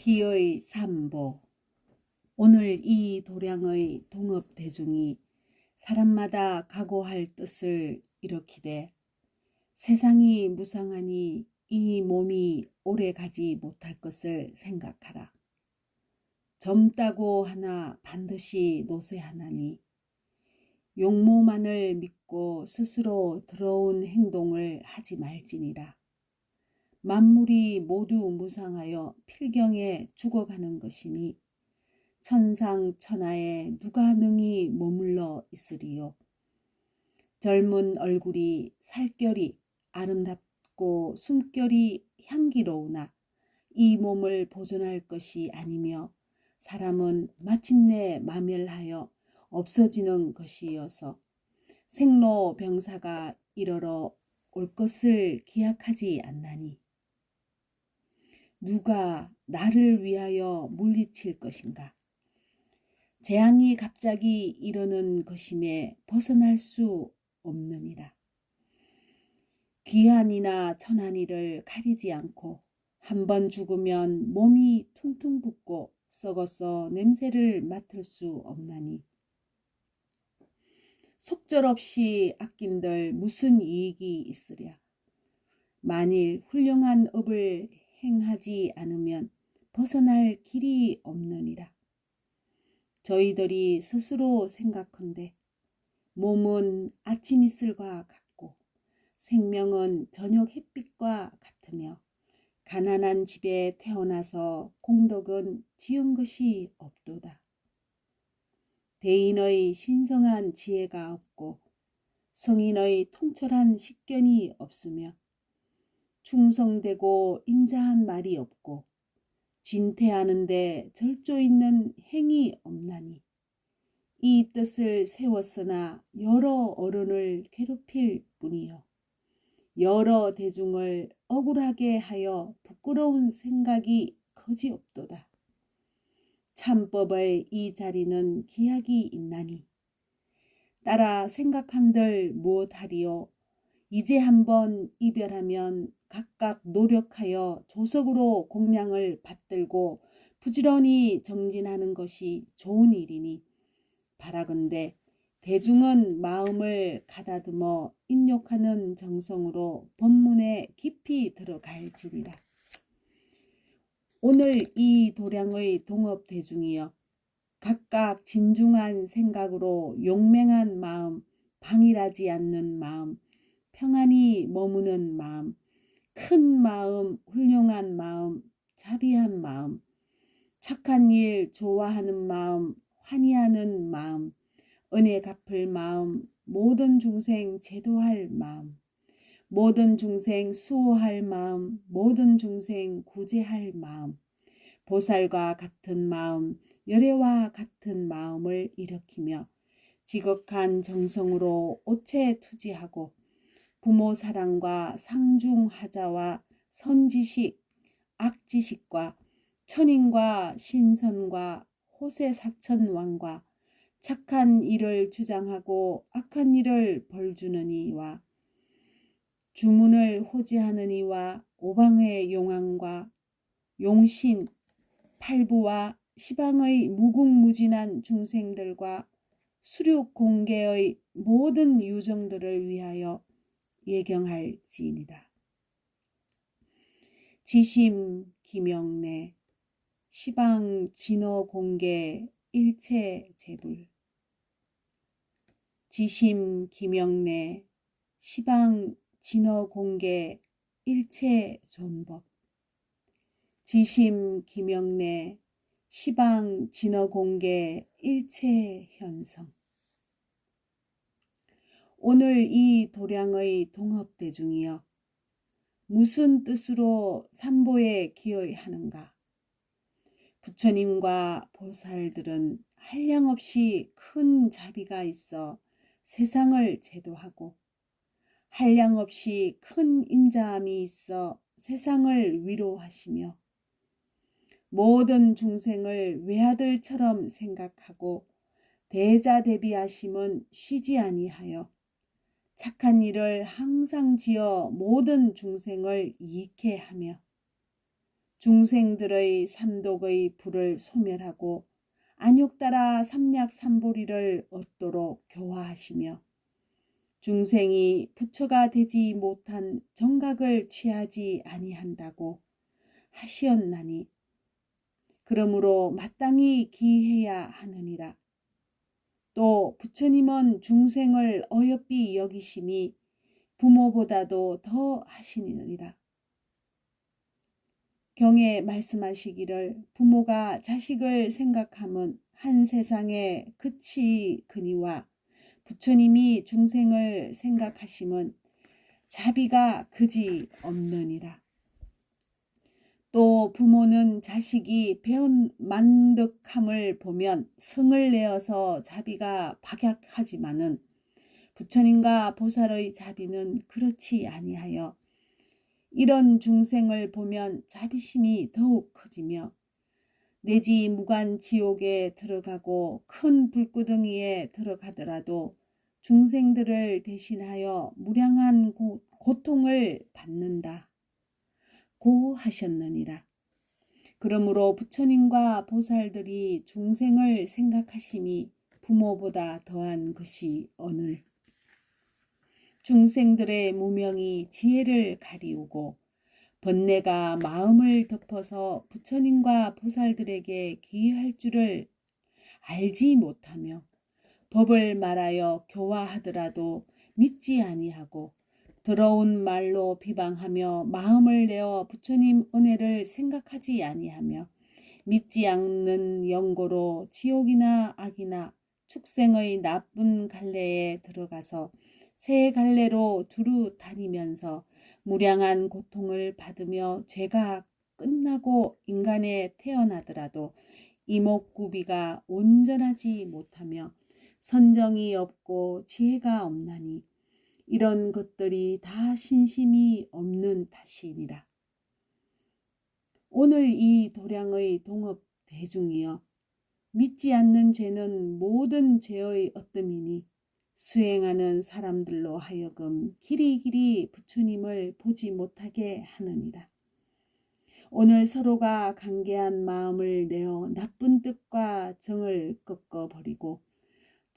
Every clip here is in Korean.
기의 삼보. 오늘 이 도량의 동업대중이 사람마다 각오할 뜻을 일으키되 세상이 무상하니 이 몸이 오래 가지 못할 것을 생각하라. 젊다고 하나 반드시 노쇠하나니 용모만을 믿고 스스로 더러운 행동을 하지 말지니라. 만물이 모두 무상하여 필경에 죽어가는 것이니 천상천하에 누가 능히 머물러 있으리요. 젊은 얼굴이 살결이 아름답고 숨결이 향기로우나 이 몸을 보존할 것이 아니며 사람은 마침내 마멸하여 없어지는 것이어서 생로병사가 이르러 올 것을 기약하지 않나니 누가 나를 위하여 물리칠 것인가? 재앙이 갑자기 이르는 것임에 벗어날 수 없느니라. 귀한이나 천한이를 가리지 않고 한 번 죽으면 몸이 퉁퉁 붓고 썩어서 냄새를 맡을 수 없나니 속절없이 아낀들 무슨 이익이 있으랴. 만일 훌륭한 업을 행하지 않으면 벗어날 길이 없느니라. 저희들이 스스로 생각한데 몸은 아침 이슬과 같고 생명은 저녁 햇빛과 같으며 가난한 집에 태어나서 공덕은 지은 것이 없도다. 대인의 신성한 지혜가 없고 성인의 통철한 식견이 없으며 충성되고 인자한 말이 없고 진퇴하는데 절조 있는 행이 없나니 이 뜻을 세웠으나 여러 어른을 괴롭힐 뿐이요 여러 대중을 억울하게 하여 부끄러운 생각이 거지없도다. 참법의 이 자리는 기약이 있나니 따라 생각한들 무엇하리요. 이제 한번 이별하면 각각 노력하여 조석으로 공량을 받들고 부지런히 정진하는 것이 좋은 일이니 바라건대 대중은 마음을 가다듬어 인욕하는 정성으로 법문에 깊이 들어갈지니라. 오늘 이 도량의 동업대중이여 각각 진중한 생각으로 용맹한 마음, 방일하지 않는 마음, 평안히 머무는 마음, 큰 마음, 훌륭한 마음, 자비한 마음, 착한 일 좋아하는 마음, 환희하는 마음, 은혜 갚을 마음, 모든 중생 제도할 마음, 모든 중생 수호할 마음, 모든 중생 구제할 마음, 보살과 같은 마음, 열애와 같은 마음을 일으키며 지극한 정성으로 오체 투지하고 부모 사랑과 상중하자와 선지식, 악지식과 천인과 신선과 호세사천왕과 착한 일을 주장하고 악한 일을 벌주는 이와 주문을 호지하는 이와 오방의 용왕과 용신, 팔부와 시방의 무궁무진한 중생들과 수륙공계의 모든 유정들을 위하여 예경할지니라. 지심 기명래 시방 진어공계 일체 제불 지심 기명래 시방 진어공계 일체 존법 지심 기명래 시방 진어공계 일체 현성. 오늘 이 도량의 동업대중이여 무슨 뜻으로 삼보에 기여하는가? 부처님과 보살들은 한량없이 큰 자비가 있어 세상을 제도하고 한량없이 큰 인자함이 있어 세상을 위로하시며 모든 중생을 외아들처럼 생각하고 대자대비하심은 쉬지 아니하여 착한 일을 항상 지어 모든 중생을 이익해 하며 중생들의 삼독의 불을 소멸하고 안욕 따라 삼약삼보리를 얻도록 교화하시며 중생이 부처가 되지 못한 정각을 취하지 아니한다고 하시었나니 그러므로 마땅히 기해야 하느니라. 또 부처님은 중생을 어여삐 여기심이 부모보다도 더 하시느니라. 경에 말씀하시기를 부모가 자식을 생각함은 한 세상에 끝이 그니와 부처님이 중생을 생각하심은 자비가 그지 없느니라. 또 부모는 자식이 배운 만득함을 보면 성을 내어서 자비가 박약하지만은 부처님과 보살의 자비는 그렇지 아니하여 이런 중생을 보면 자비심이 더욱 커지며 내지 무간 지옥에 들어가고 큰 불구덩이에 들어가더라도 중생들을 대신하여 무량한 고통을 받는다 고 하셨느니라. 그러므로 부처님과 보살들이 중생을 생각하심이 부모보다 더한 것이 오늘 중생들의 무명이 지혜를 가리우고 번뇌가 마음을 덮어서 부처님과 보살들에게 기할 줄을 알지 못하며 법을 말하여 교화하더라도 믿지 아니하고 더러운 말로 비방하며 마음을 내어 부처님 은혜를 생각하지 아니하며 믿지 않는 영고로 지옥이나 악이나 축생의 나쁜 갈래에 들어가서 새 갈래로 두루 다니면서 무량한 고통을 받으며 죄가 끝나고 인간에 태어나더라도 이목구비가 온전하지 못하며 선정이 없고 지혜가 없나니 이런 것들이 다 신심이 없는 탓이니라. 오늘 이 도량의 동업 대중이여 믿지 않는 죄는 모든 죄의 어뜸이니 수행하는 사람들로 하여금 길이길이 부처님을 보지 못하게 하느니라. 오늘 서로가 간계한 마음을 내어 나쁜 뜻과 정을 꺾어버리고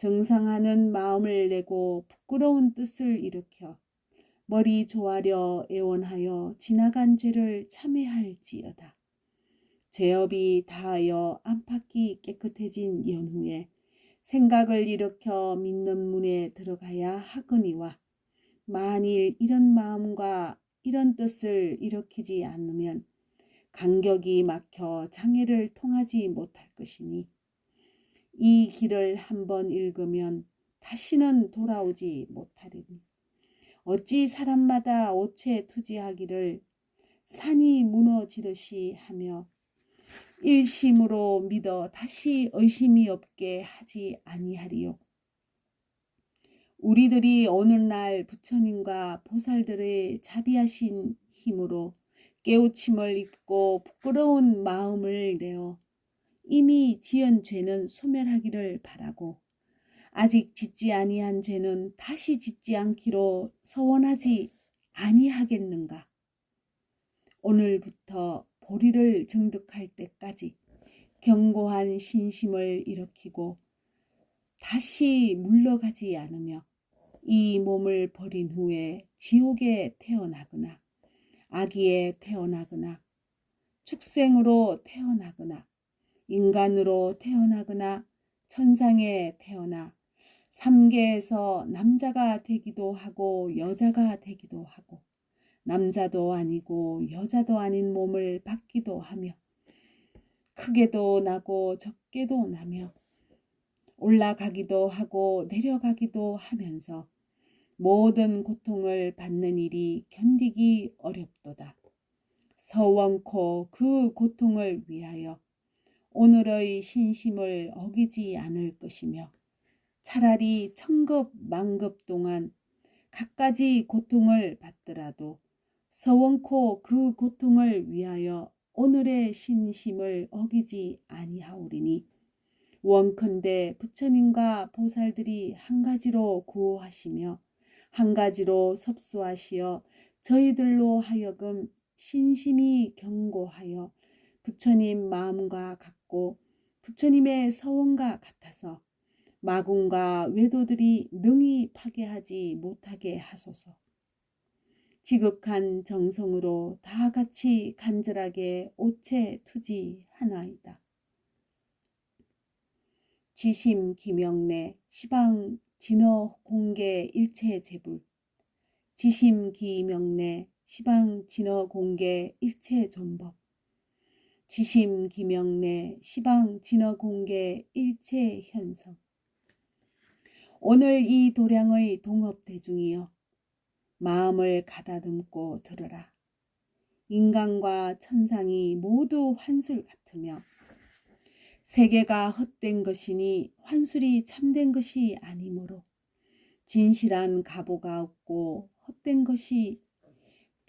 정상하는 마음을 내고 부끄러운 뜻을 일으켜 머리 조아려 애원하여 지나간 죄를 참회할지어다. 죄업이 다하여 안팎이 깨끗해진 연후에 생각을 일으켜 믿는 문에 들어가야 하거니와 만일 이런 마음과 이런 뜻을 일으키지 않으면 간격이 막혀 장애를 통하지 못할 것이니 이 길을 한번 읽으면 다시는 돌아오지 못하리니 어찌 사람마다 오체 투지하기를 산이 무너지듯이 하며 일심으로 믿어 다시 의심이 없게 하지 아니하리요. 우리들이 오늘날 부처님과 보살들의 자비하신 힘으로 깨우침을 입고 부끄러운 마음을 내어 이미 지은 죄는 소멸하기를 바라고 아직 짓지 아니한 죄는 다시 짓지 않기로 서원하지 아니하겠는가. 오늘부터 보리를 정득할 때까지 견고한 신심을 일으키고 다시 물러가지 않으며 이 몸을 버린 후에 지옥에 태어나거나 아기에 태어나거나 축생으로 태어나거나 인간으로 태어나거나 천상에 태어나 삼계에서 남자가 되기도 하고 여자가 되기도 하고 남자도 아니고 여자도 아닌 몸을 받기도 하며 크게도 나고 적게도 나며 올라가기도 하고 내려가기도 하면서 모든 고통을 받는 일이 견디기 어렵도다. 서원코 그 고통을 위하여 오늘의 신심을 어기지 않을 것이며 차라리 천급 만급 동안 갖가지 고통을 받더라도 서원코 그 고통을 위하여 오늘의 신심을 어기지 아니하오리니 원컨대 부처님과 보살들이 한 가지로 구호하시며 한 가지로 섭수하시어 저희들로 하여금 신심히 경고하여 부처님 마음과 같고 부처님의 서원과 같아서 마군과 외도들이 능히 파괴하지 못하게 하소서. 지극한 정성으로 다 같이 간절하게 오체 투지하나이다. 지심 기명내 시방 진어 공개 일체 제불 지심 기명내 시방 진어 공개 일체 존법 지심 기명내 시방 진어 공개 일체 현성. 오늘 이 도량의 동업대중이여 마음을 가다듬고 들으라. 인간과 천상이 모두 환술 같으며 세계가 헛된 것이니 환술이 참된 것이 아니므로 진실한 가보가 없고 헛된 것이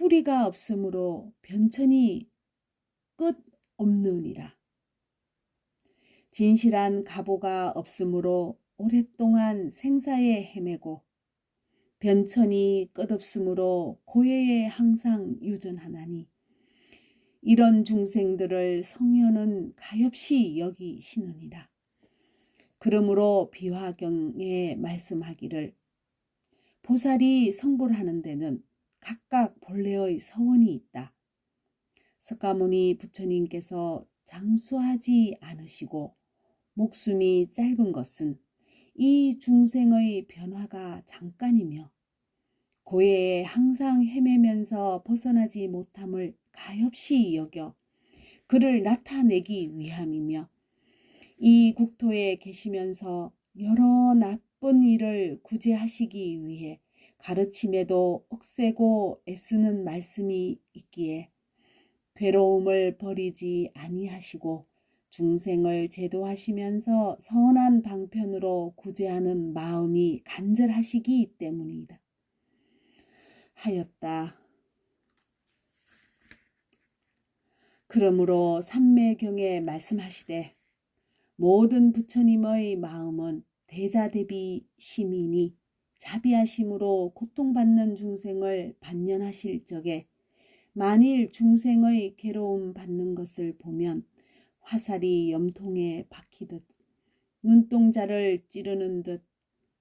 뿌리가 없으므로 변천이 끝 없느니라. 진실한 가보가 없으므로 오랫동안 생사에 헤매고 변천이 끝없으므로 고해에 항상 유전하나니 이런 중생들을 성현은 가엾이 여기시느니라. 그러므로 비화경에 말씀하기를 보살이 성불하는 데는 각각 본래의 서원이 있다. 석가모니 부처님께서 장수하지 않으시고 목숨이 짧은 것은 이 중생의 변화가 잠깐이며 고해에 항상 헤매면서 벗어나지 못함을 가엾이 여겨 그를 나타내기 위함이며 이 국토에 계시면서 여러 나쁜 일을 구제하시기 위해 가르침에도 억세고 애쓰는 말씀이 있기에 괴로움을 버리지 아니하시고 중생을 제도하시면서 선한 방편으로 구제하는 마음이 간절하시기 때문이다. 하였다. 그러므로 삼매경에 말씀하시되 모든 부처님의 마음은 대자대비 심이니 자비하심으로 고통받는 중생을 반연하실 적에 만일 중생의 괴로움 받는 것을 보면 화살이 염통에 박히듯 눈동자를 찌르는 듯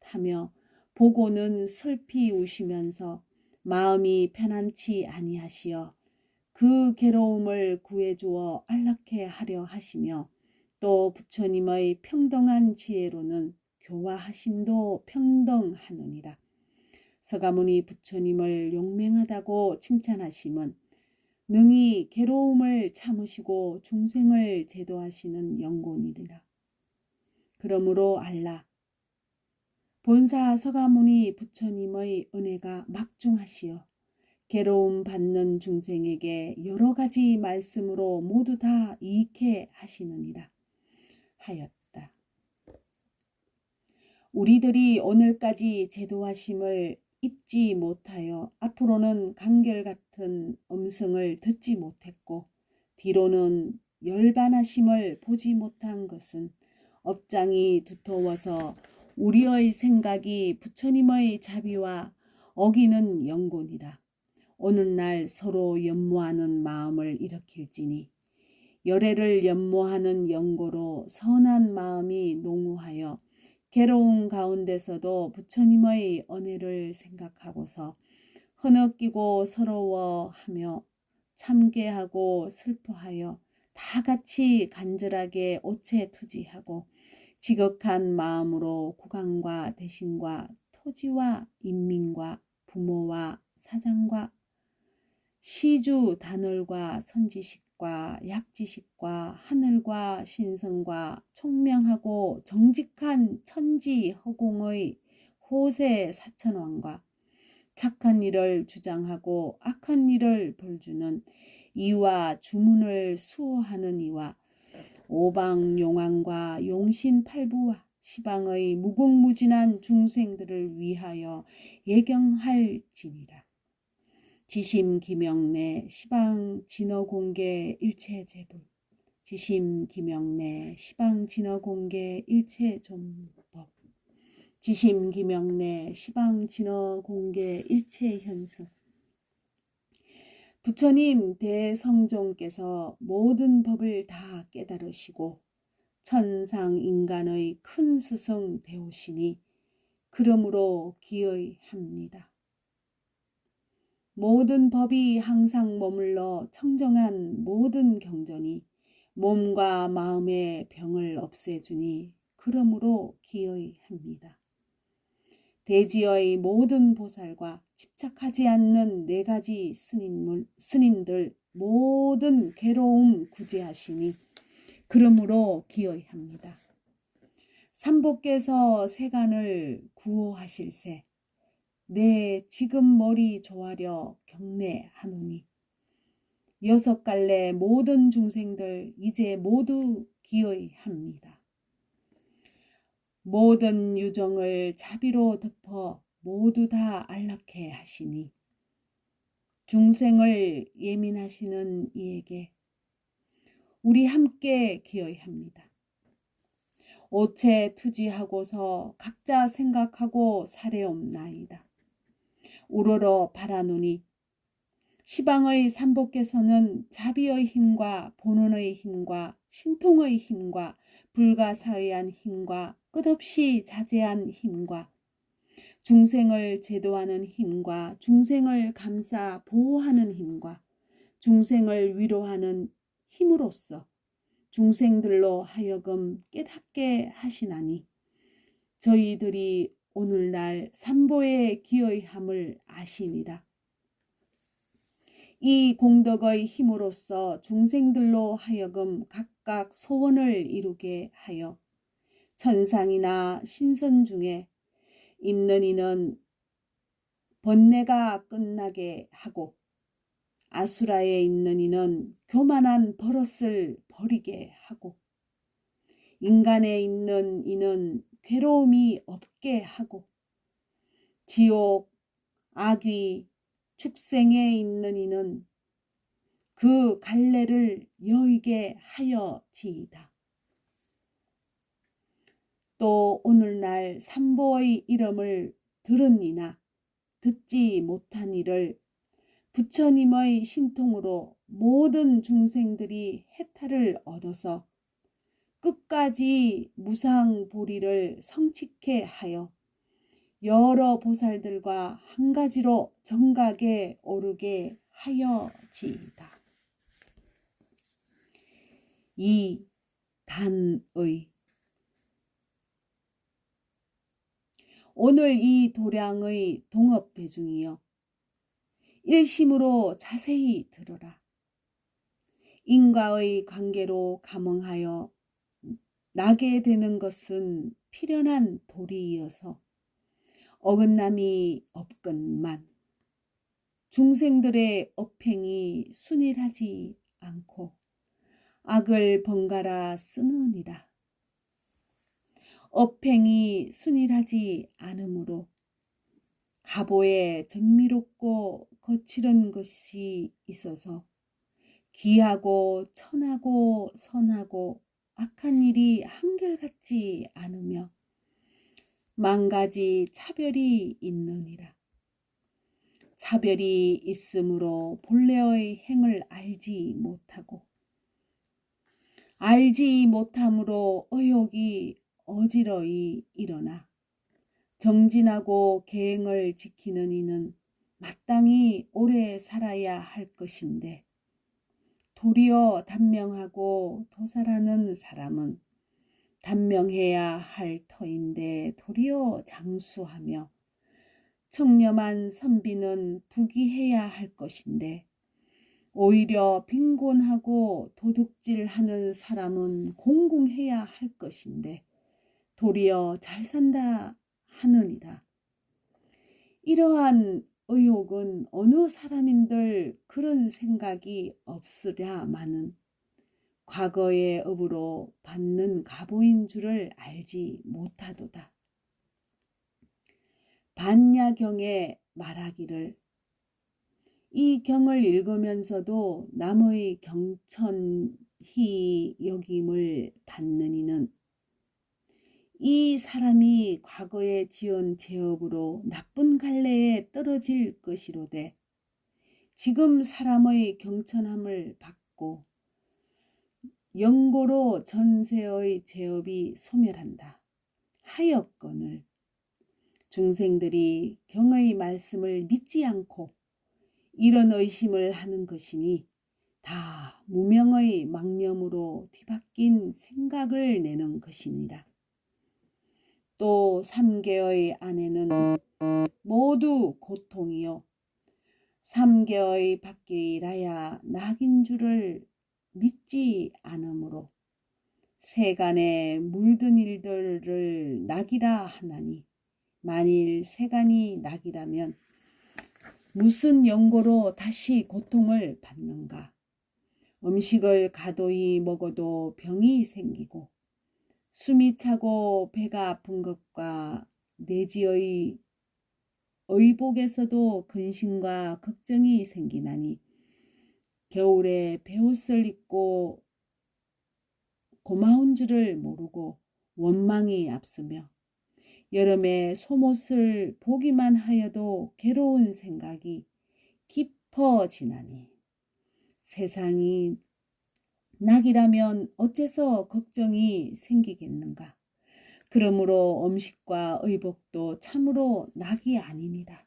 하며 보고는 슬피 우시면서 마음이 편안치 아니하시어 그 괴로움을 구해주어 안락해 하려 하시며 또 부처님의 평등한 지혜로는 교화하심도 평등하느니라. 서가모니 부처님을 용맹하다고 칭찬하심은 능히 괴로움을 참으시고 중생을 제도하시는 영곤이리라. 그러므로 알라. 본사 서가모니 부처님의 은혜가 막중하시어 괴로움 받는 중생에게 여러 가지 말씀으로 모두 다 이익해 하시느니라 하였다. 우리들이 오늘까지 제도하심을 입지 못하여 앞으로는 간결같은 음성을 듣지 못했고 뒤로는 열반하심을 보지 못한 것은 업장이 두터워서 우리의 생각이 부처님의 자비와 어기는 영곤이라. 오늘날 서로 연모하는 마음을 일으킬지니 열애를 연모하는 영고로 선한 마음이 농후하여 괴로운 가운데서도 부처님의 은혜를 생각하고서 흐느끼고 서러워하며 참괴하고 슬퍼하여 다 같이 간절하게 오체투지하고 지극한 마음으로 국왕과 대신과 토지와 인민과 부모와 사장과 시주 단월과 선지식과 약지식과 하늘과 신성과 총명하고 정직한 천지 허공의 호세 사천왕과 착한 일을 주장하고 악한 일을 벌주는 이와 주문을 수호하는 이와 오방용왕과 용신팔부와 시방의 무궁무진한 중생들을 위하여 예경할지니라. 지심기명내 시방진어공개 일체제불 지심기명내 시방진어공개 일체존법 지심기명내 시방진어공개 일체현성 부처님 대성종께서 모든 법을 다 깨달으시고 천상 인간의 큰 스승 되오시니 그러므로 기의합니다. 모든 법이 항상 머물러 청정한 모든 경전이 몸과 마음의 병을 없애주니 그러므로 기의합니다. 대지의 모든 보살과 집착하지 않는 4가지 스님들 모든 괴로움 구제하시니 그러므로 기의합니다. 삼보께서 세간을 구호하실세 내 지금 머리 조아려 경례하노니 6갈래 모든 중생들 이제 모두 기의합니다. 모든 유정을 자비로 덮어 모두 다 안락해 하시니 중생을 예민하시는 이에게 우리 함께 기의합니다. 오체 투지하고서 각자 생각하고 사례옵나이다. 우러러 바라노니 시방의 삼보께서는 자비의 힘과 본원의 힘과 신통의 힘과 불가사의한 힘과 끝없이 자제한 힘과 중생을 제도하는 힘과 중생을 감싸 보호하는 힘과 중생을 위로하는 힘으로써 중생들로 하여금 깨닫게 하시나니 저희들이 오늘날 삼보의 기의함을 아시니라. 이 공덕의 힘으로써 중생들로 하여금 각각 소원을 이루게 하여 천상이나 신선 중에 있는 이는 번뇌가 끝나게 하고 아수라에 있는 이는 교만한 버릇을 버리게 하고 인간에 있는 이는 괴로움이 없게 하고 지옥, 악귀, 축생에 있는 이는 그 갈래를 여의게 하여지이다. 또 오늘날 삼보의 이름을 들은 이나 듣지 못한 이를 부처님의 신통으로 모든 중생들이 해탈을 얻어서 끝까지 무상보리를 성취케 하여 여러 보살들과 한 가지로 정각에 오르게 하여지이다. 이 단의 오늘 이 도량의 동업대중이여 일심으로 자세히 들어라. 인과의 관계로 감응하여 나게 되는 것은 필연한 도리이어서 어긋남이 없건만 중생들의 업행이 순일하지 않고 악을 번갈아 쓰느니라. 업행이 순일하지 않으므로 가보에 정미롭고 거칠은 것이 있어서 귀하고 천하고 선하고 악한 일이 한결같지 않으며 만가지 차별이 있느니라. 차별이 있으므로 본래의 행을 알지 못하고 알지 못함으로 의욕이 어지러이 일어나 정진하고 계행을 지키는 이는 마땅히 오래 살아야 할 것인데 도리어 단명하고 도살하는 사람은 단명해야 할 터인데 도리어 장수하며 청렴한 선비는 부귀해야 할 것인데 오히려 빈곤하고 도둑질하는 사람은 공궁해야 할 것인데 도리어 잘 산다 하느니라. 이러한 의혹은 어느 사람인들 그런 생각이 없으랴마는 과거의 업으로 받는 가보인 줄을 알지 못하도다. 반야경에 말하기를 이 경을 읽으면서도 남의 경천히 여김을 받는 이는 이 사람이 과거에 지은 죄업으로 나쁜 갈래에 떨어질 것이로되 지금 사람의 경천함을 받고 영고로 전세의 죄업이 소멸한다 하였거늘 중생들이 경의 말씀을 믿지 않고 이런 의심을 하는 것이니 다 무명의 망념으로 뒤바뀐 생각을 내는 것이니라. 또 삼계의 안에는 모두 고통이요 삼계의 밖이라야 낙인 줄을 믿지 않으므로 세간에 물든 일들을 낙이라 하나니 만일 세간이 낙이라면 무슨 연고로 다시 고통을 받는가. 음식을 가도히 먹어도 병이 생기고 숨이 차고 배가 아픈 것과 내지의 의복에서도 근심과 걱정이 생기나니 겨울에 베옷을 입고 고마운 줄을 모르고 원망이 앞서며 여름에 솜옷을 보기만 하여도 괴로운 생각이 깊어지나니 세상이 낙이라면 어째서 걱정이 생기겠는가. 그러므로 음식과 의복도 참으로 낙이 아니니라.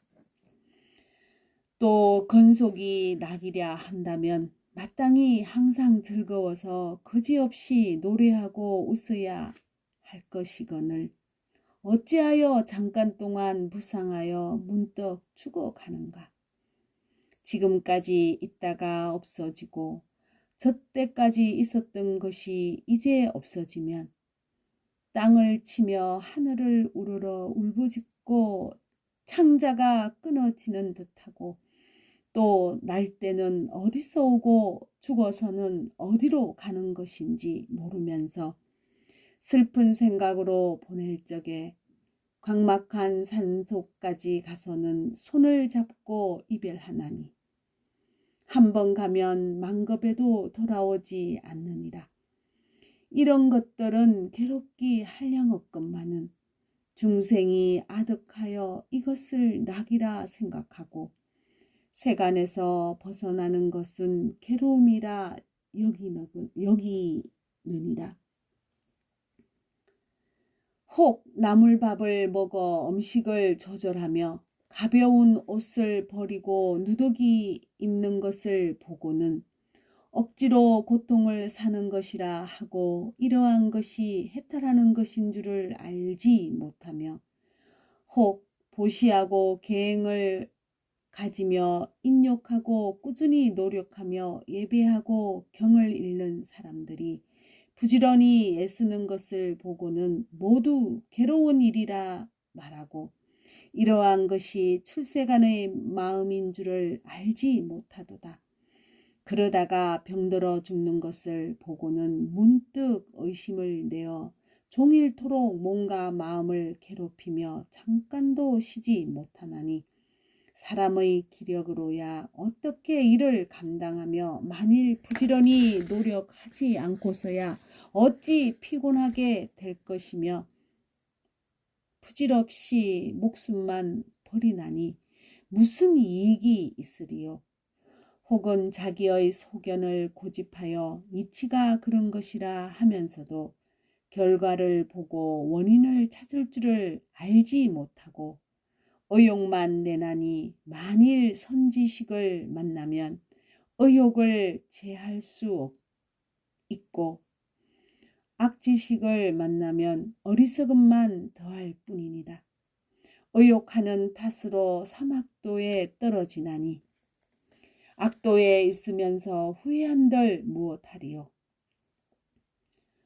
또 건속이 낙이랴 한다면 마땅히 항상 즐거워서 거지없이 노래하고 웃어야 할 것이거늘 어찌하여 잠깐 동안 무상하여 문득 죽어가는가. 지금까지 있다가 없어지고 저때까지 있었던 것이 이제 없어지면 땅을 치며 하늘을 우러러 울부짖고 창자가 끊어지는 듯하고 또 날때는 어디서 오고 죽어서는 어디로 가는 것인지 모르면서 슬픈 생각으로 보낼 적에 광막한 산속까지 가서는 손을 잡고 이별하나니 한 번 가면 만겁에도 돌아오지 않느니라. 이런 것들은 괴롭기 한량없건만은 중생이 아득하여 이것을 낙이라 생각하고 세간에서 벗어나는 것은 괴로움이라 여기느니라. 혹 나물밥을 먹어 음식을 조절하며 가벼운 옷을 버리고 누더기 입는 것을 보고는 억지로 고통을 사는 것이라 하고 이러한 것이 해탈하는 것인 줄을 알지 못하며 혹 보시하고 계행을 가지며 인욕하고 꾸준히 노력하며 예배하고 경을 읽는 사람들이 부지런히 애쓰는 것을 보고는 모두 괴로운 일이라 말하고 이러한 것이 출세간의 마음인 줄을 알지 못하도다. 그러다가 병들어 죽는 것을 보고는 문득 의심을 내어 종일토록 몸과 마음을 괴롭히며 잠깐도 쉬지 못하나니 사람의 기력으로야 어떻게 이를 감당하며 만일 부지런히 노력하지 않고서야 어찌 피곤하게 될 것이며 부질없이 목숨만 버리나니 무슨 이익이 있으리요. 혹은 자기의 소견을 고집하여 이치가 그런 것이라 하면서도 결과를 보고 원인을 찾을 줄을 알지 못하고 의욕만 내나니 만일 선지식을 만나면 의욕을 제할 수 있고 악지식을 만나면 어리석음만 더할 뿐이니라. 의욕하는 탓으로 사막도에 떨어지나니 악도에 있으면서 후회한들 무엇하리요.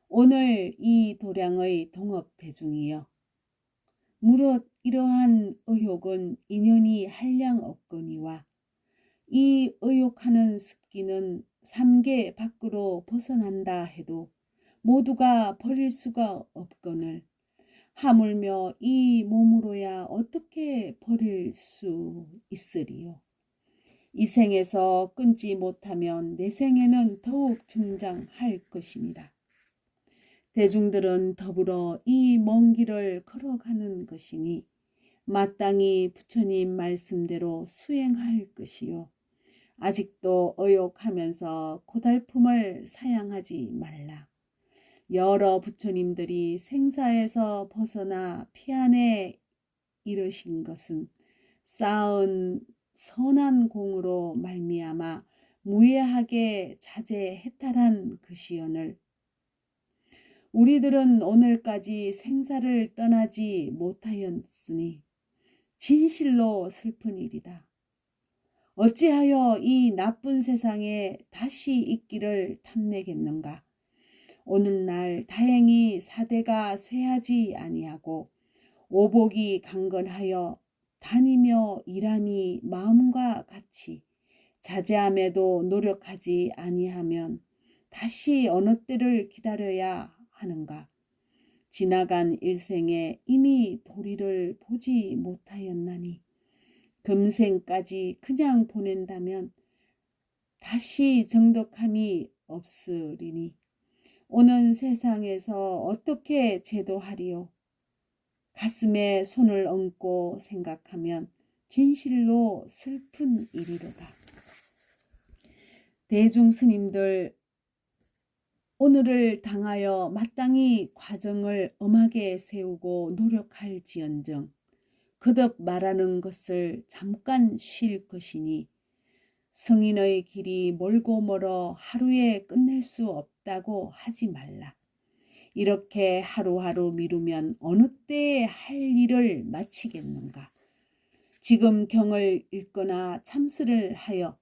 오늘 이 도량의 동업 대중이여 무릇 이러한 의욕은 인연이 한량 없거니와 이 의욕하는 습기는 삼계 밖으로 벗어난다 해도 모두가 버릴 수가 없거늘 하물며 이 몸으로야 어떻게 버릴 수 있으리요. 이 생에서 끊지 못하면 내 생에는 더욱 증장할 것이니라. 대중들은 더불어 이 먼 길을 걸어가는 것이니 마땅히 부처님 말씀대로 수행할 것이요 아직도 의욕하면서 고달픔을 사양하지 말라. 여러 부처님들이 생사에서 벗어나 피안에 이르신 것은 쌓은 선한 공으로 말미암아 무예하게 자제해탈한 것이오늘 우리들은 오늘까지 생사를 떠나지 못하였으니 진실로 슬픈 일이다. 어찌하여 이 나쁜 세상에 다시 있기를 탐내겠는가? 오늘날 다행히 사대가 쇠하지 아니하고 오복이 강건하여 다니며 일함이 마음과 같이 자제함에도 노력하지 아니하면 다시 어느 때를 기다려야 하는가? 지나간 일생에 이미 도리를 보지 못하였나니 금생까지 그냥 보낸다면 다시 정덕함이 없으리니 오는 세상에서 어떻게 제도하리요? 가슴에 손을 얹고 생각하면 진실로 슬픈 일이로다. 대중스님들 오늘을 당하여 마땅히 과정을 엄하게 세우고 노력할지언정 거듭 말하는 것을 잠깐 쉴 것이니 성인의 길이 멀고 멀어 하루에 끝낼 수 없다고 하지 말라. 이렇게 하루하루 미루면 어느 때에 할 일을 마치겠는가. 지금 경을 읽거나 참스를 하여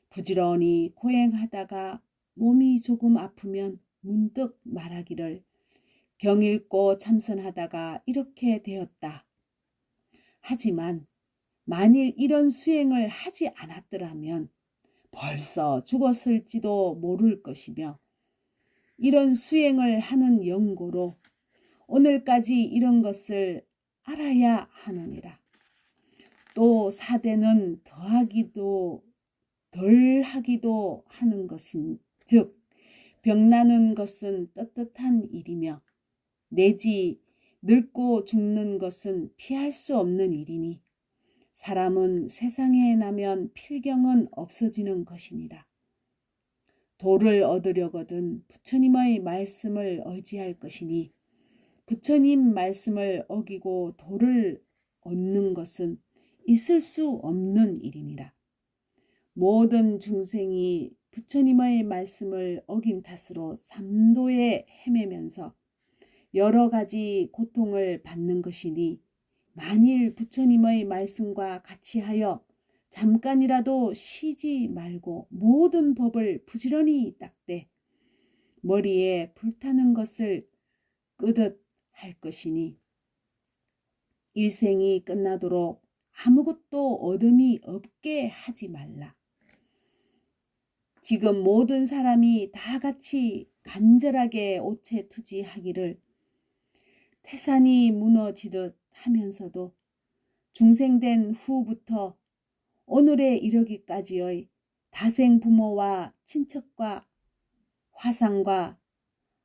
부지런히 고행하다가 몸이 조금 아프면 문득 말하기를 경 읽고 참선하다가 이렇게 되었다. 하지만 만일 이런 수행을 하지 않았더라면 벌써 죽었을지도 모를 것이며 이런 수행을 하는 연고로 오늘까지 이런 것을 알아야 하느니라. 또 사대는 더하기도 덜하기도 하는 것인 즉 병나는 것은 떳떳한 일이며 내지 늙고 죽는 것은 피할 수 없는 일이니 사람은 세상에 나면 필경은 없어지는 것이니라. 도를 얻으려거든 부처님의 말씀을 의지할 것이니 부처님 말씀을 어기고 도를 얻는 것은 있을 수 없는 일이니라. 모든 중생이 부처님의 말씀을 어긴 탓으로 삼도에 헤매면서 여러 가지 고통을 받는 것이니 만일 부처님의 말씀과 같이 하여 잠깐이라도 쉬지 말고 모든 법을 부지런히 닦되 머리에 불타는 것을 끄듯 할 것이니 일생이 끝나도록 아무것도 얻음이 없게 하지 말라. 지금 모든 사람이 다 같이 간절하게 오체투지하기를 태산이 무너지듯 하면서도 중생된 후부터 오늘에 이르기까지의 다생 부모와 친척과 화상과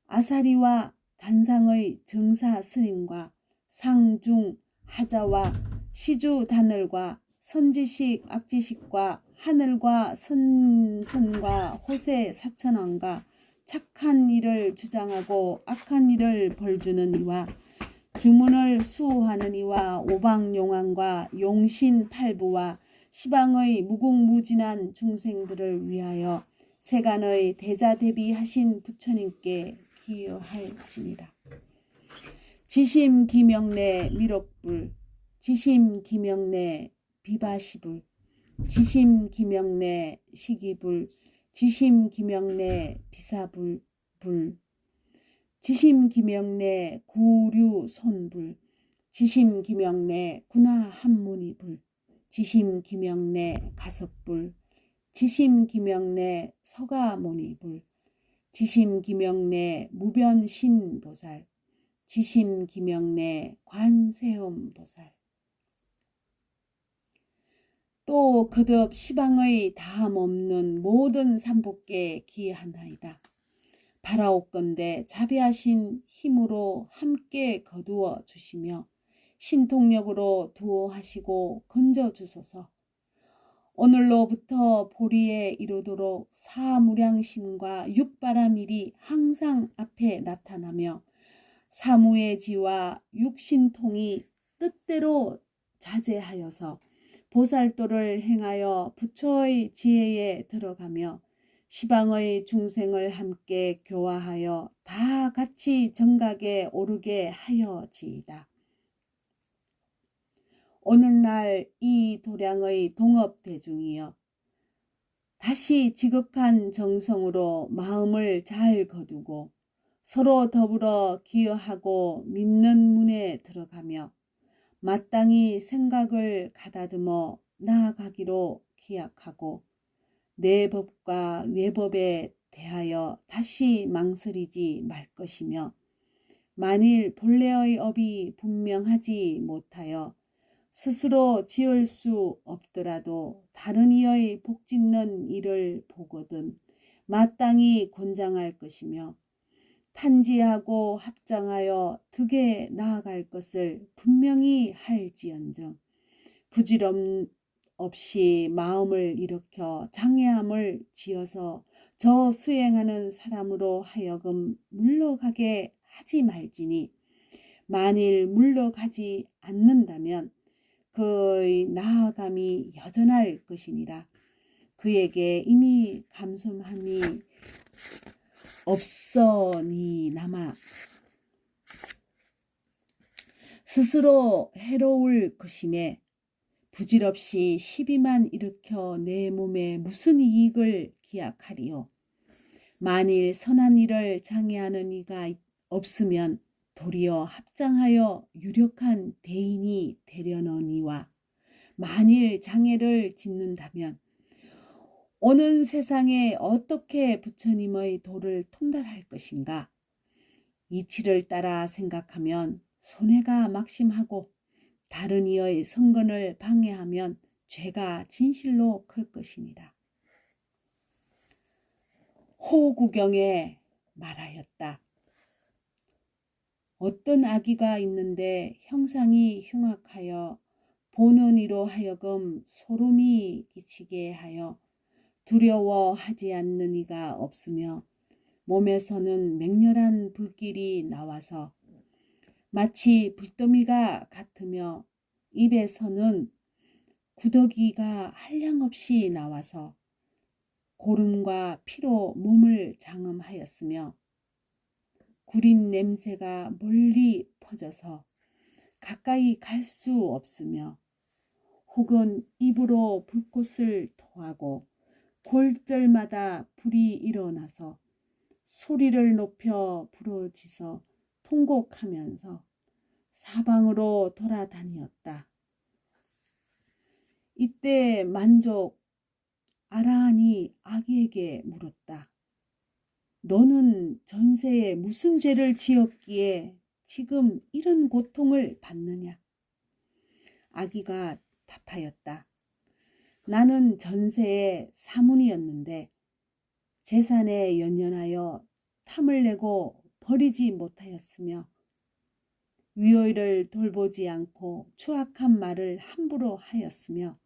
아사리와 단상의 정사 스님과 상중 하자와 시주 단을과 선지식 악지식과 하늘과 선선과 호세 사천왕과 착한 일을 주장하고 악한 일을 벌주는 이와 주문을 수호하는 이와 오방용왕과 용신팔부와 시방의 무궁무진한 중생들을 위하여 세간의 대자대비하신 부처님께 기여할지니라. 지심기명내 미륵불, 지심기명내 비바시불, 지심기명내 시기불, 지심기명내 비사불, 지심기명내 구류손불, 지심기명내 군화한무니불, 지심기명내 가섭불, 지심기명내 서가모니불, 지심기명내 무변신보살, 지심기명내 관세음보살. 또 거듭 시방의 다함 없는 모든 삼복께 기하나이다. 바라옵건대 자비하신 힘으로 함께 거두어 주시며 신통력으로 두어하시고 건져 주소서. 오늘로부터 보리에 이르도록 사무량심과 육바라밀이 항상 앞에 나타나며 사무의 지와 육신통이 뜻대로 자제하여서 보살도를 행하여 부처의 지혜에 들어가며 시방의 중생을 함께 교화하여 다 같이 정각에 오르게 하여지이다. 오늘날 이 도량의 동업대중이여, 다시 지극한 정성으로 마음을 잘 거두고 서로 더불어 기여하고 믿는 문에 들어가며 마땅히 생각을 가다듬어 나아가기로 기약하고 내 법과 외법에 대하여 다시 망설이지 말 것이며, 만일 본래의 업이 분명하지 못하여 스스로 지을 수 없더라도 다른 이의 복짓는 일을 보거든 마땅히 권장할 것이며, 탄지하고 합장하여 득에 나아갈 것을 분명히 할지언정 부질없 없이 마음을 일으켜 장애함을 지어서 저 수행하는 사람으로 하여금 물러가게 하지 말지니, 만일 물러가지 않는다면 그의 나아감이 여전할 것이니라. 그에게 이미 감솜함이 없어니나마 스스로 해로울 것임에 부질없이 시비만 일으켜 내 몸에 무슨 이익을 기약하리요. 만일 선한 일을 장애하는 이가 없으면 도리어 합장하여 유력한 대인이 되려느니와, 만일 장애를 짓는다면 오는 세상에 어떻게 부처님의 도를 통달할 것인가. 이치를 따라 생각하면 손해가 막심하고 다른 이의 성건을 방해하면 죄가 진실로 클 것이니라. 호구경에 말하였다. 어떤 아기가 있는데 형상이 흉악하여 보는 이로 하여금 소름이 끼치게 하여 두려워하지 않는 이가 없으며, 몸에서는 맹렬한 불길이 나와서 마치 불더미가 같으며, 입에서는 구더기가 한량없이 나와서 고름과 피로 몸을 장음하였으며, 구린 냄새가 멀리 퍼져서 가까이 갈 수 없으며, 혹은 입으로 불꽃을 토하고 골절마다 불이 일어나서 소리를 높여 부러지서 통곡하면서 사방으로 돌아다니었다. 이때 만족 아라한이 아기에게 물었다. 너는 전세에 무슨 죄를 지었기에 지금 이런 고통을 받느냐? 아기가 답하였다. 나는 전세에 사문이었는데 재산에 연연하여 탐을 내고 버리지 못하였으며, 위의를 돌보지 않고 추악한 말을 함부로 하였으며,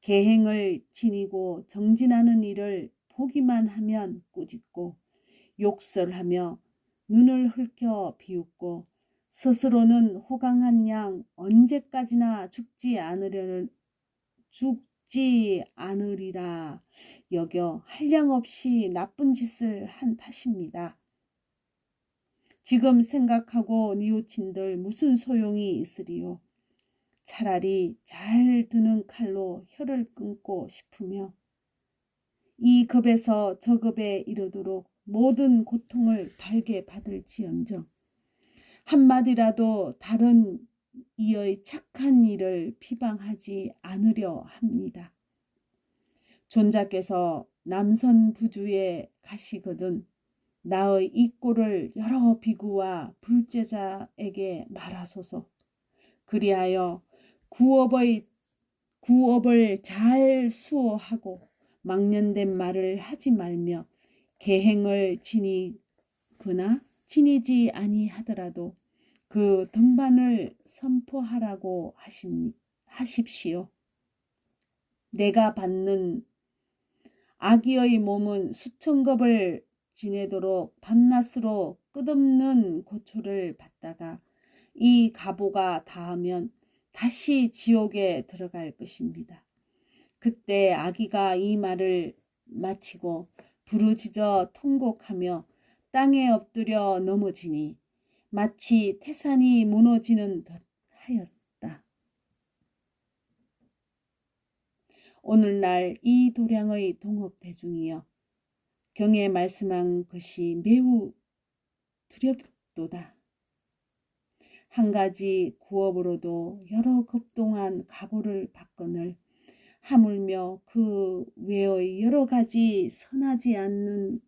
계행을 지니고 정진하는 일을 보기만 하면 꾸짖고 욕설하며 눈을 흘겨 비웃고 스스로는 호강한 양 언제까지나 죽지 않으리라 여겨 한량없이 나쁜 짓을 한 탓입니다. 지금 생각하고 뉘우친들 무슨 소용이 있으리요. 차라리 잘 드는 칼로 혀를 끊고 싶으며 이 급에서 저 급에 이르도록 모든 고통을 달게 받을지언정 한마디라도 다른 이의 착한 일을 비방하지 않으려 합니다. 존자께서 남선부주에 가시거든 나의 이 꼴을 여러 비구와 불제자에게 말하소서. 그리하여 구업을 잘 수호하고 망년된 말을 하지 말며 계행을 지니거나 지니지 아니하더라도 그 등반을 선포하라고 하십시오. 내가 받는 아기의 몸은 수천 겁을 지내도록 밤낮으로 끝없는 고초를 받다가 이 가보가 닿으면 다시 지옥에 들어갈 것입니다. 그때 아기가 이 말을 마치고 부르짖어 통곡하며 땅에 엎드려 넘어지니 마치 태산이 무너지는 듯 하였다. 오늘날 이 도량의 동업대중이여, 경에 말씀한 것이 매우 두렵도다. 한 가지 구업으로도 여러 급동안 가보를 받거늘 하물며 그 외의 여러 가지 선하지 않는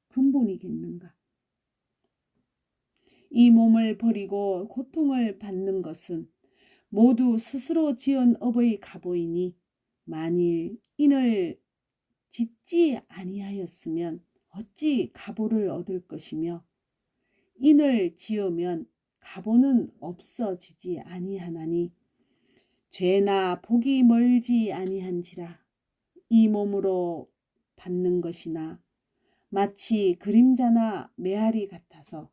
근본이겠는가. 이 몸을 버리고 고통을 받는 것은 모두 스스로 지은 업의 가보이니 만일 인을 짓지 아니하였으면 어찌 가보를 얻을 것이며 인을 지으면 가보는 없어지지 아니하나니 죄나 복이 멀지 아니한지라. 이 몸으로 받는 것이나 마치 그림자나 메아리 같아서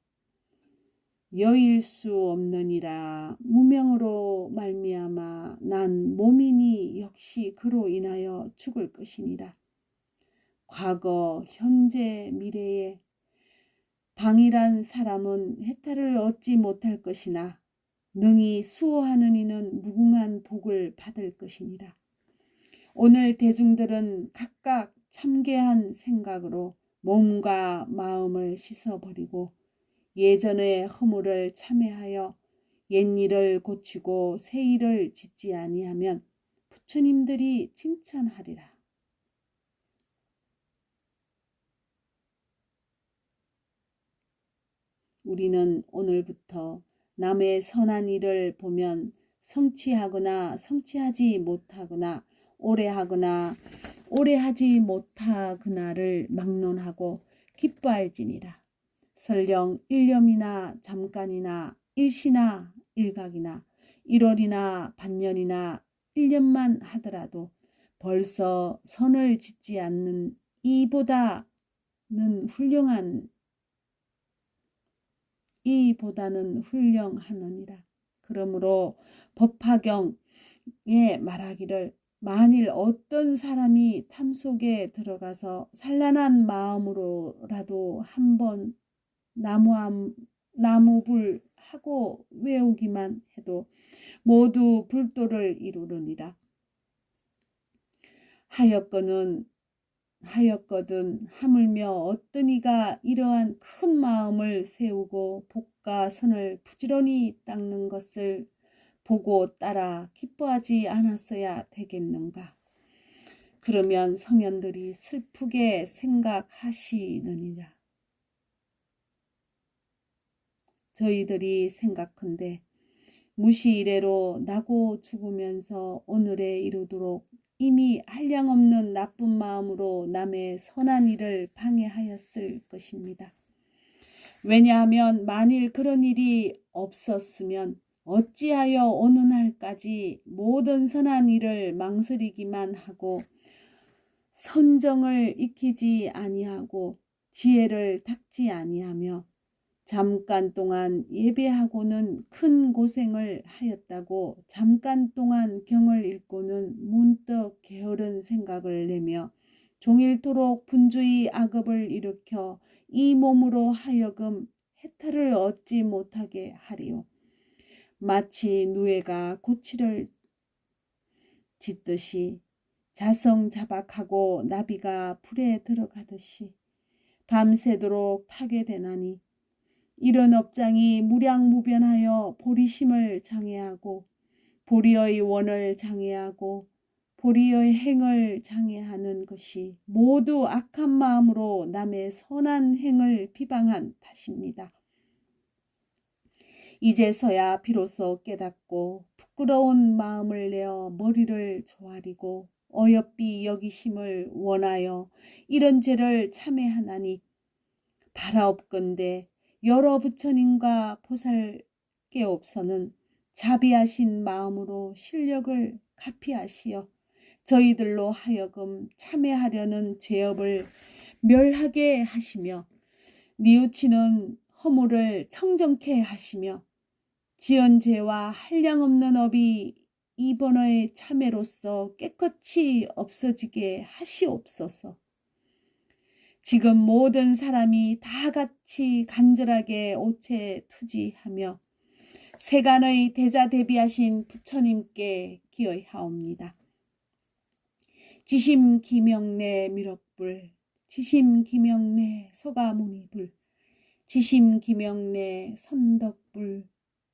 여일 수 없느니라. 무명으로 말미암아 난 몸이니 역시 그로 인하여 죽을 것이니라. 과거, 현재, 미래에 방일한 사람은 해탈을 얻지 못할 것이나 능히 수호하는 이는 무궁한 복을 받을 것이니라. 오늘 대중들은 각각 참괴한 생각으로 몸과 마음을 씻어버리고 예전의 허물을 참회하여 옛일을 고치고 새일을 짓지 아니하면 부처님들이 칭찬하리라. 우리는 오늘부터 남의 선한 일을 보면 성취하거나 성취하지 못하거나 오래 하거나 오래 하지 못하거나를 막론하고 기뻐할지니라. 설령 일념이나 잠깐이나 일시나 일각이나 1월이나 반년이나 1년만 하더라도 벌써 선을 짓지 않는 이보다는 훌륭하느니라. 그러므로 법화경에 말하기를 만일 어떤 사람이 탐속에 들어가서 산란한 마음으로라도 한번 나무불 하고 외우기만 해도 모두 불도를 이루느니라. 하였거든 하물며 어떤 이가 이러한 큰 마음을 세우고 복과 선을 부지런히 닦는 것을 보고 따라 기뻐하지 않았어야 되겠는가. 그러면 성현들이 슬프게 생각하시느니라. 저희들이 생각한데 무시 이래로 나고 죽으면서 오늘에 이르도록 이미 한량없는 나쁜 마음으로 남의 선한 일을 방해하였을 것입니다. 왜냐하면 만일 그런 일이 없었으면 어찌하여 어느 날까지 모든 선한 일을 망설이기만 하고 선정을 익히지 아니하고 지혜를 닦지 아니하며 잠깐 동안 예배하고는 큰 고생을 하였다고 잠깐 동안 경을 읽고는 문득 게으른 생각을 내며 종일토록 분주히 악업을 일으켜 이 몸으로 하여금 해탈을 얻지 못하게 하리요. 마치 누에가 고치를 짓듯이 자성자박하고 나비가 불에 들어가듯이 밤새도록 타게 되나니 이런 업장이 무량무변하여 보리심을 장애하고 보리의 원을 장애하고 보리의 행을 장애하는 것이 모두 악한 마음으로 남의 선한 행을 비방한 탓입니다. 이제서야 비로소 깨닫고 부끄러운 마음을 내어 머리를 조아리고 어여삐 여기심을 원하여 이런 죄를 참회하나니 바라옵건대 여러 부처님과 보살께옵서는 자비하신 마음으로 실력을 가피하시어 저희들로 하여금 참회하려는 죄업을 멸하게 하시며 뉘우치는 허물을 청정케 하시며 지은 죄와 한량없는 업이 이 번호의 참회로서 깨끗이 없어지게 하시옵소서. 지금 모든 사람이 다 같이 간절하게 오체 투지하며 세간의 대자 대비하신 부처님께 기어하옵니다. 지심 기명내 미륵불, 지심 기명내 서가모니불, 지심 기명내 선덕불,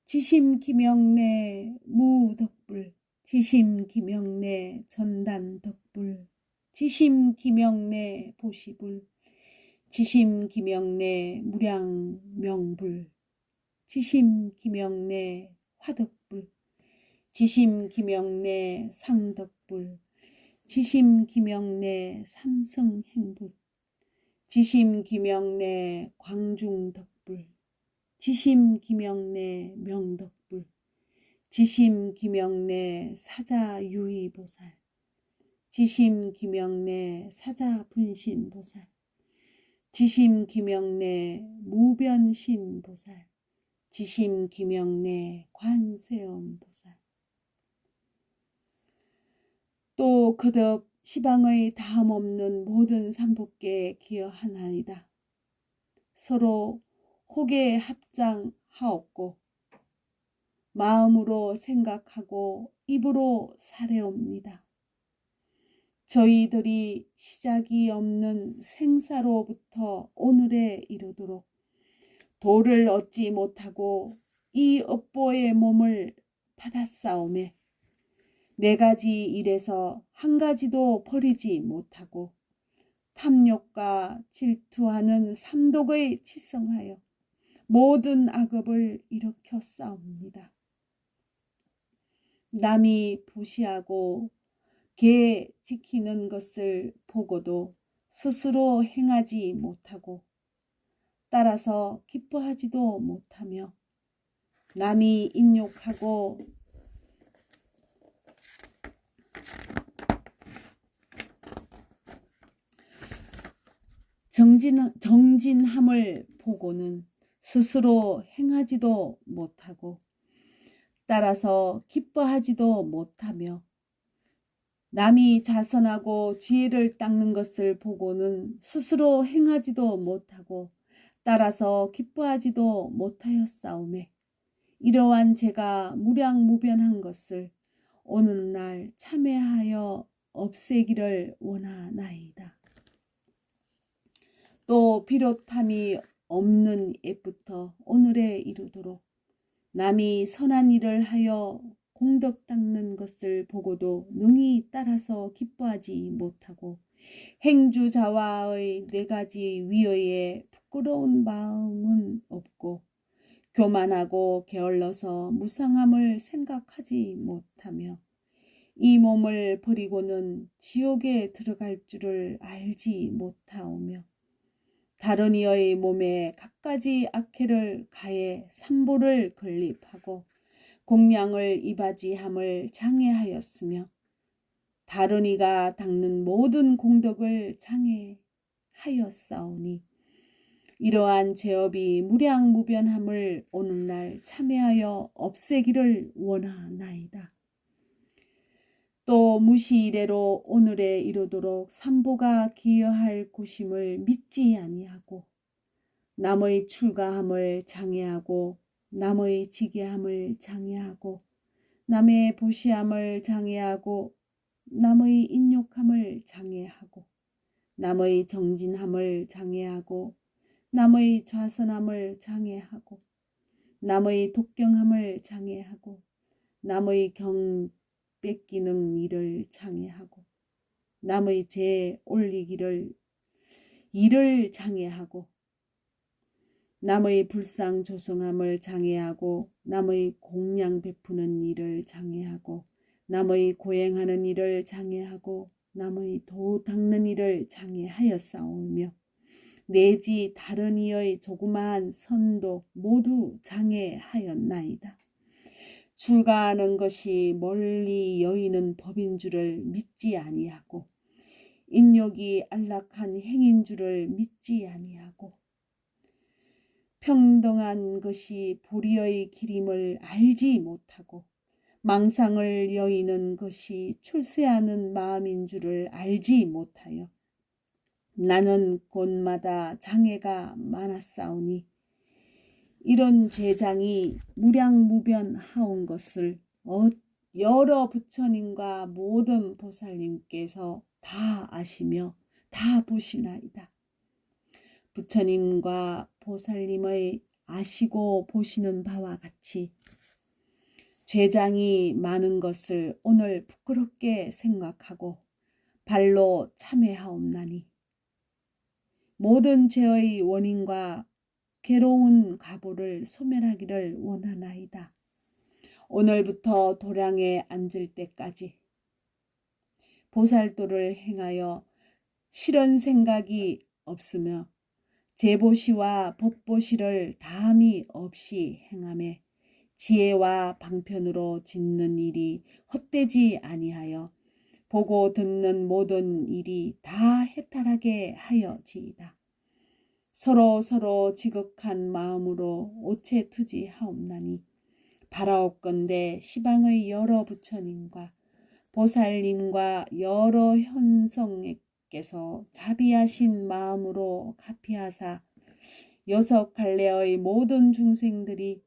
지심 기명내 무덕불, 지심 기명내 전단덕불, 지심 기명내 보시불, 지심 기명내 무량명불, 지심 기명내 화덕불, 지심 기명내 상덕불, 지심 기명내 삼성행불, 지심 기명내 광중덕불, 지심 기명내 명덕불, 지심 기명내 사자유의보살, 지심 기명내 사자분신보살, 지심 기명내 무변신보살, 지심 기명내 관세음보살. 또 거듭 시방의 다함없는 모든 삼복계에 기여하나이다. 서로 호계 합장하옵고 마음으로 생각하고 입으로 사례옵니다. 저희들이 시작이 없는 생사로부터 오늘에 이르도록 도를 얻지 못하고 이 업보의 몸을 받았사오매 네 가지 일에서 한 가지도 버리지 못하고 탐욕과 질투하는 삼독의 치성하여 모든 악업을 일으켜 싸웁니다. 남이 보시하고 개 지키는 것을 보고도 스스로 행하지 못하고 따라서 기뻐하지도 못하며 남이 인욕하고 정진함을 보고는 스스로 행하지도 못하고 따라서 기뻐하지도 못하며 남이 자선하고 지혜를 닦는 것을 보고는 스스로 행하지도 못하고 따라서 기뻐하지도 못하였사오매 이러한 제가 무량무변한 것을 오늘날 참회하여 없애기를 원하나이다. 또 비롯함이 없는 옛부터 오늘에 이르도록 남이 선한 일을 하여 공덕 닦는 것을 보고도 능히 따라서 기뻐하지 못하고 행주자와의 네 가지 위여에 부끄러운 마음은 없고 교만하고 게을러서 무상함을 생각하지 못하며 이 몸을 버리고는 지옥에 들어갈 줄을 알지 못하오며 다른 이의 몸에 갖가지 악해를 가해 삼보를 건립하고 공양을 이바지함을 장애하였으며 다른 이가 닦는 모든 공덕을 장애하였사오니 이러한 죄업이 무량무변함을 오늘날 참회하여 없애기를 원하나이다. 또 무시이래로 오늘에 이르도록 삼보가 기여할 곳임을 믿지 아니하고 남의 출가함을 장애하고 남의 지게함을 장애하고 남의 보시함을 장애하고 남의 인욕함을 장애하고 남의 정진함을 장애하고 남의 좌선함을 장애하고 남의 독경함을 장애하고 남의 경 뺏기는 일을 장애하고 남의 재 올리기를 일을 장애하고 남의 불상 조성함을 장애하고 남의 공양 베푸는 일을 장애하고 남의 고행하는 일을 장애하고 남의 도 닦는 일을 장애하였사오며 내지 다른 이의 조그마한 선도 모두 장애하였나이다. 출가하는 것이 멀리 여의는 법인 줄을 믿지 아니하고 인욕이 안락한 행인 줄을 믿지 아니하고 평등한 것이 보리의 길임을 알지 못하고 망상을 여의는 것이 출세하는 마음인 줄을 알지 못하여 나는 곳마다 장애가 많았사오니 이런 죄장이 무량무변하온 것을 여러 부처님과 모든 보살님께서 다 아시며 다 보시나이다. 부처님과 보살님의 아시고 보시는 바와 같이 죄장이 많은 것을 오늘 부끄럽게 생각하고 발로 참회하옵나니 모든 죄의 원인과 괴로운 가보를 소멸하기를 원하나이다. 오늘부터 도량에 앉을 때까지 보살도를 행하여 실현 생각이 없으며 제보시와 법보시를 다함이 없이 행하매 지혜와 방편으로 짓는 일이 헛되지 아니하여 보고 듣는 모든 일이 다 해탈하게 하여지이다. 서로 지극한 마음으로 오체투지하옵나니 바라옵건대 시방의 여러 부처님과 보살님과 여러 현성께서 자비하신 마음으로 가피하사 여섯 갈래의 모든 중생들이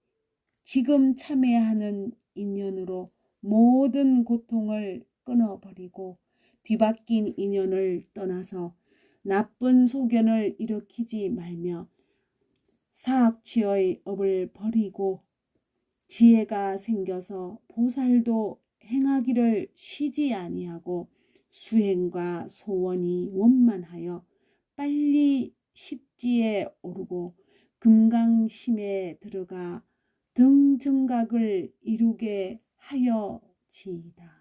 지금 참회하는 인연으로 모든 고통을 끊어버리고 뒤바뀐 인연을 떠나서 나쁜 소견을 일으키지 말며 사악취의 업을 버리고 지혜가 생겨서 보살도 행하기를 쉬지 아니하고 수행과 소원이 원만하여 빨리 십지에 오르고 금강심에 들어가 등정각을 이루게 하여지이다.